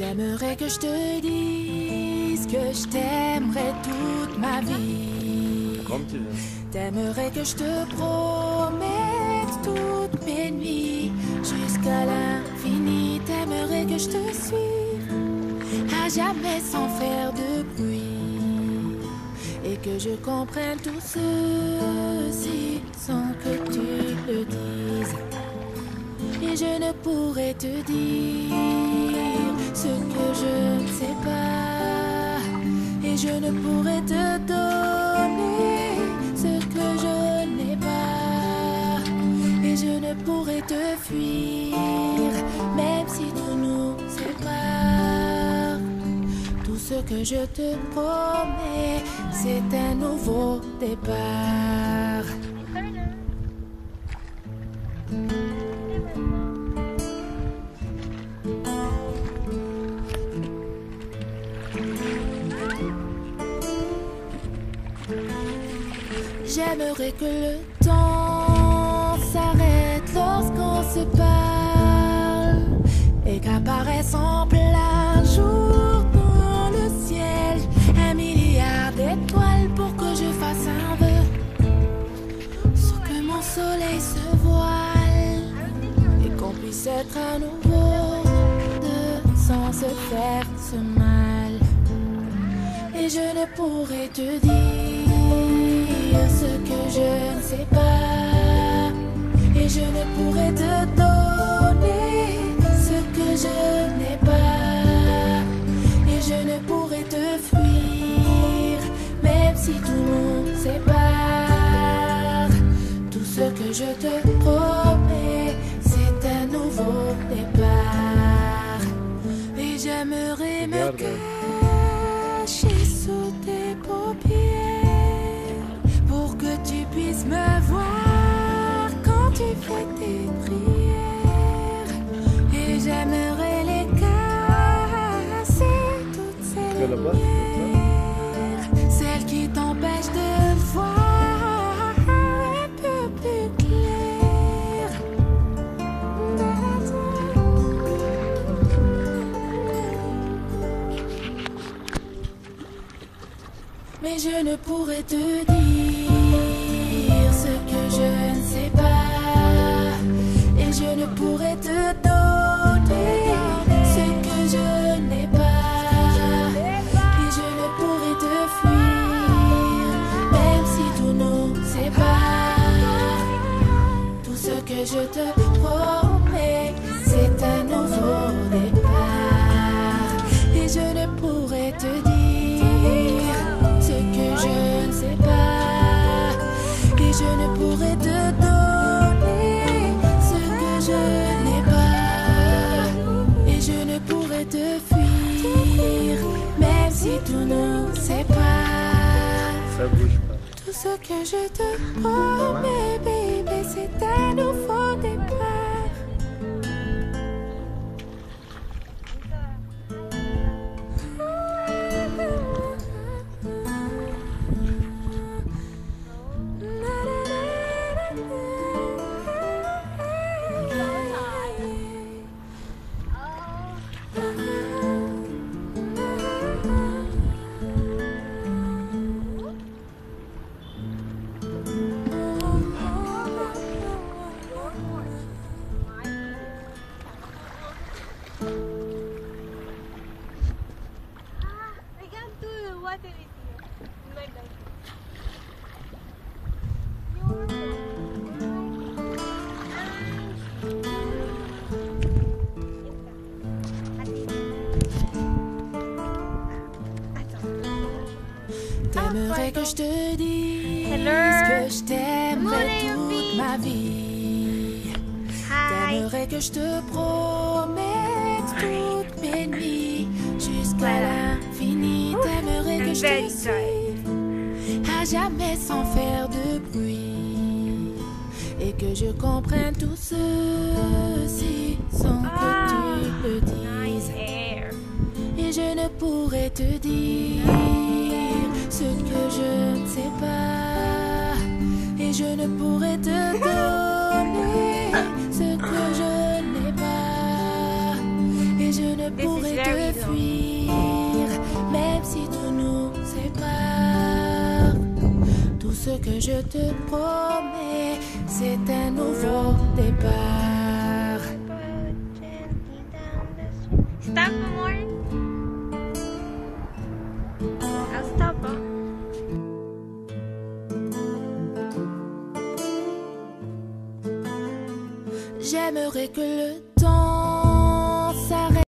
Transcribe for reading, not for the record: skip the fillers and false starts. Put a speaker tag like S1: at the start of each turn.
S1: J'aimerais que je te dise que je t'aimerais toute ma vie.
S2: Comme tu veux.
S1: T'aimerais que je te promette toutes mes nuits jusqu'à l'infini. T'aimerais que je te suive à jamais sans faire de bruit et que je comprenne tout ceci sans que tu le dises. Et je ne pourrais te dire ce que je ne sais pas. Et je ne pourrais te donner ce que je n'ai pas. Et je ne pourrais te fuir, même si tout nous sépare. Tout ce que je te promets, c'est un nouveau départ. J'aimerais que le temps s'arrête lorsqu'on se parle et qu'apparaisse en plein jour dans le ciel un milliard d'étoiles pour que je fasse un vœu, sans que mon soleil se voile et qu'on puisse être à nouveau deux sans se faire ce mal. Et je ne pourrais te dire ce que je ne sais pas. Et je ne pourrais te donner ce que je n'ai pas. Et je ne pourrais te fuir, même si tout nous sépare. Tout ce que je te promets, c'est un nouveau départ. Et j'aimerais me cacher sous tes paupières pour que tu puisses me voir quand tu fais tes prières. Et j'aimerais les casser, toutes ces lumières, celles qui t'empêchent de voir un peu plus clair. Mais je ne pourrais te dire ce que je ne sais pas. Et je ne pourrais te donner ce que je n'ai pas. Et je ne pourrais te fuir, même si tout nous sépare. Tout ce que je te promets, c'est un nouveau départ. Et je ne pourrais te dire ce que je ne sais pas. Et je ne pourrais te donner ce que je n'ai pas. Et je ne pourrais te fuir, même si tout nous sépare.
S2: Ça bouge pas.
S1: Tout ce que je te promets, bébé, c'est un nouveau départ. T'aimerais que je te dise que je t'aimerais toute ma vie. T'aimerais que je te promette toutes mes nuits jusqu'à l'infini. T'aimerais que je te suive à jamais sans faire de bruit et que je comprenne tout ceci sans que tu le dises. Et je ne pourrais te dire ce que je ne sais pas. Et je ne pourrais te donner ce que je n'ai pas. Et je ne je pourrais te fuir, même si tout nous sépare. Tout ce que je te promets, c'est un nouveau départ.
S3: Stop more. I'll stop.
S1: J'aimerais que le